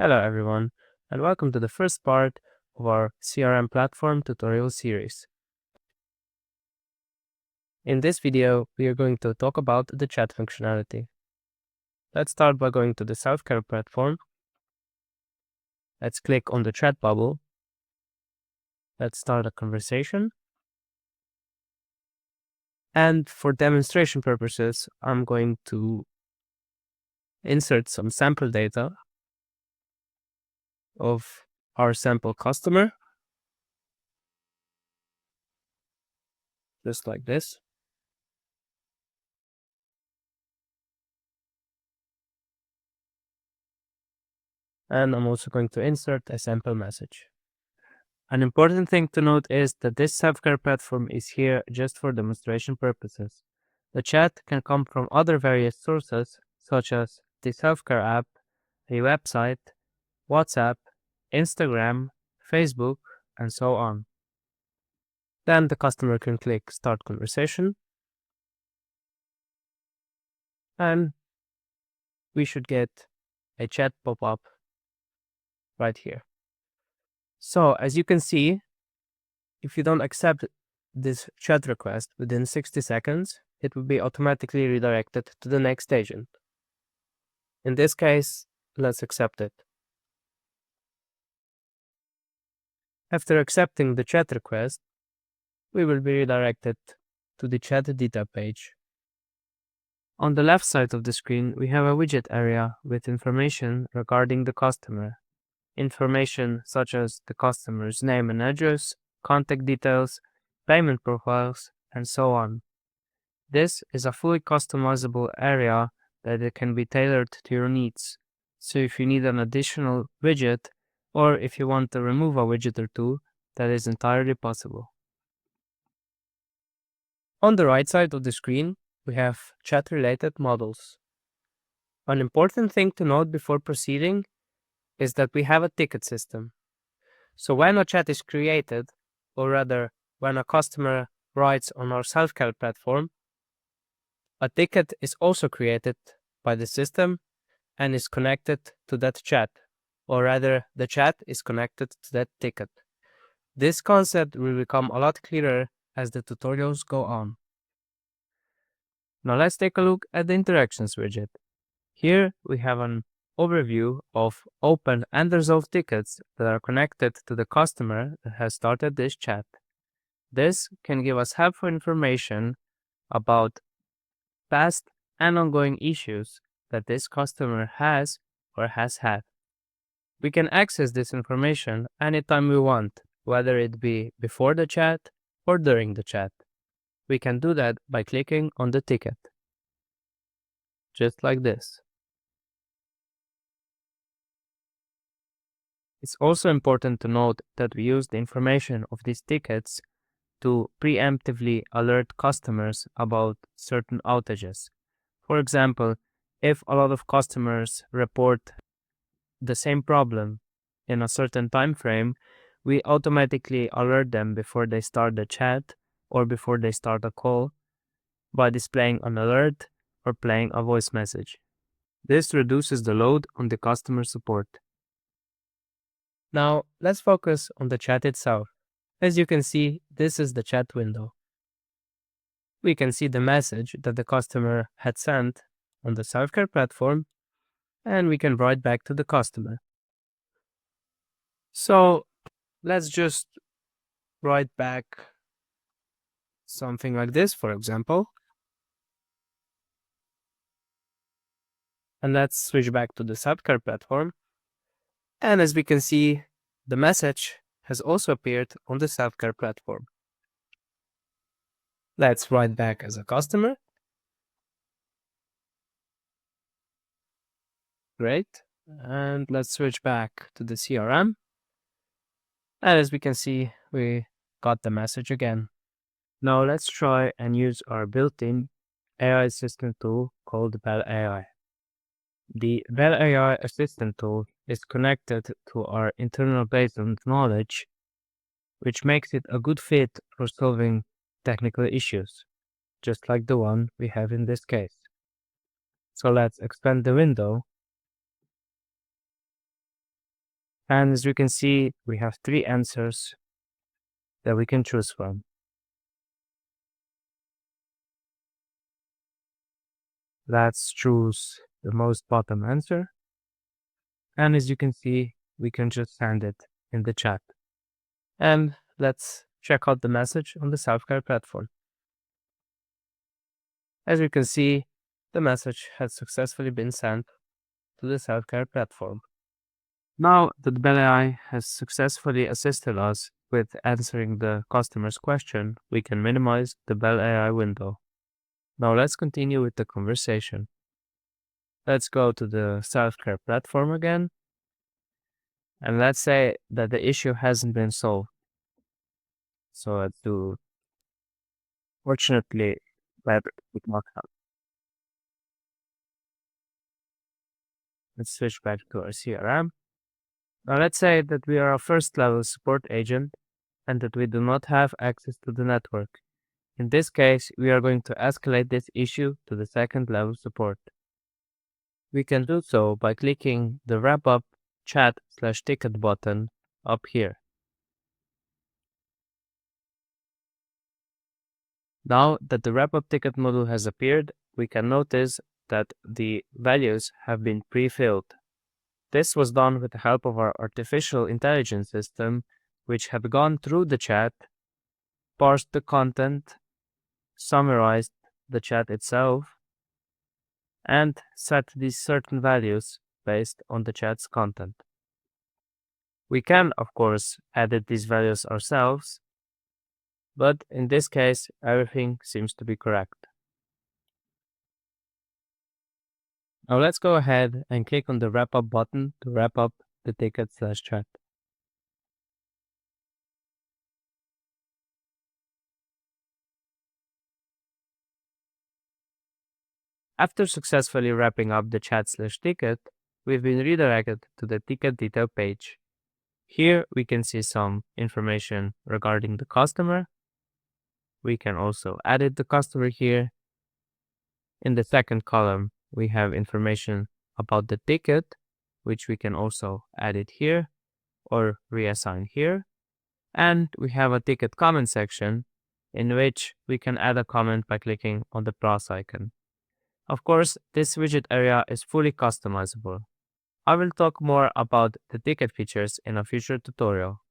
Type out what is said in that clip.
Hello everyone, and welcome to the first part of our CRM platform tutorial series. In this video, we are going to talk about the chat functionality. Let's start by going to the self-care platform. Let's click on the chat bubble. Let's start a conversation. And for demonstration purposes, I'm going to insert some sample data of our sample customer, just like this. And I'm also going to insert a sample message. An important thing to note is that this self-care platform is here just for demonstration purposes. The chat can come from other various sources, such as the self-care app, a website, WhatsApp, Instagram, Facebook, and so on. Then the customer can click Start Conversation, and we should get a chat pop-up right here. So, as you can see, if you don't accept this chat request within 60 seconds, it will be automatically redirected to the next agent. In this case, let's accept it. After accepting the chat request, we will be redirected to the chat detail page. On the left side of the screen, we have a widget area with information regarding the customer. Information such as the customer's name and address, contact details, payment profiles, and so on. This is a fully customizable area that it can be tailored to your needs. So if you need an additional widget, or if you want to remove a widget or two, that is entirely possible. On the right side of the screen, we have chat-related models. An important thing to note before proceeding is that we have a ticket system. So when a chat is created, or rather, when a customer writes on our self-care platform, a ticket is also created by the system and is connected to that chat, or rather, the chat is connected to that ticket. This concept will become a lot clearer as the tutorials go on. Now let's take a look at the Interactions widget. Here we have an overview of open and resolved tickets that are connected to the customer that has started this chat. This can give us helpful information about past and ongoing issues that this customer has or has had. We can access this information anytime we want, whether it be before the chat or during the chat. We can do that by clicking on the ticket, just like this. It's also important to note that we use the information of these tickets to preemptively alert customers about certain outages. For example, if a lot of customers report the same problem in a certain time frame, we automatically alert them before they start the chat or before they start a call by displaying an alert or playing a voice message. This reduces the load on the customer support. Now, let's focus on the chat itself. As you can see, this is the chat window. We can see the message that the customer had sent on the self-care platform, and we can write back to the customer. So let's just write back something like this, for example. And let's switch back to the self-care platform. And as we can see, the message has also appeared on the self-care platform. Let's write back as a customer. Great. And let's switch back to the CRM. And as we can see, we got the message again. Now let's try and use our built-in AI assistant tool called Bell AI. The Bell AI assistant tool is connected to our internal base of knowledge, which makes it a good fit for solving technical issues, just like the one we have in this case. So let's expand the window And as you can see, we have 3 answers that we can choose from. Let's choose the most bottom answer. And as you can see, we can just send it in the chat. And let's check out the message on the self-care platform. As you can see, the message has successfully been sent to the self-care platform. Now that Bell AI has successfully assisted us with answering the customer's question, we can minimize the Bell AI window. Now let's continue with the conversation. Let's go to the self-care platform again. And let's say that the issue hasn't been solved. So let's do, fortunately, web would not help. Let's switch back to our CRM. Now let's say that we are a first level support agent and that we do not have access to the network. In this case, we are going to escalate this issue to the second level support. We can do so by clicking the wrap up chat/ticket button up here. Now that the wrap up ticket module has appeared, we can notice that the values have been pre-filled. This was done with the help of our artificial intelligence system, which had gone through the chat, parsed the content, summarized the chat itself, and set these certain values based on the chat's content. We can, of course, edit these values ourselves, but in this case, everything seems to be correct. Now let's go ahead and click on the wrap up button to wrap up the ticket/chat. After successfully wrapping up the chat/ticket, we've been redirected to the ticket detail page. Here we can see some information regarding the customer. We can also edit the customer here. In the second column, we have information about the ticket, which we can also edit here or reassign here. And we have a ticket comment section in which we can add a comment by clicking on the plus icon. Of course, this widget area is fully customizable. I will talk more about the ticket features in a future tutorial.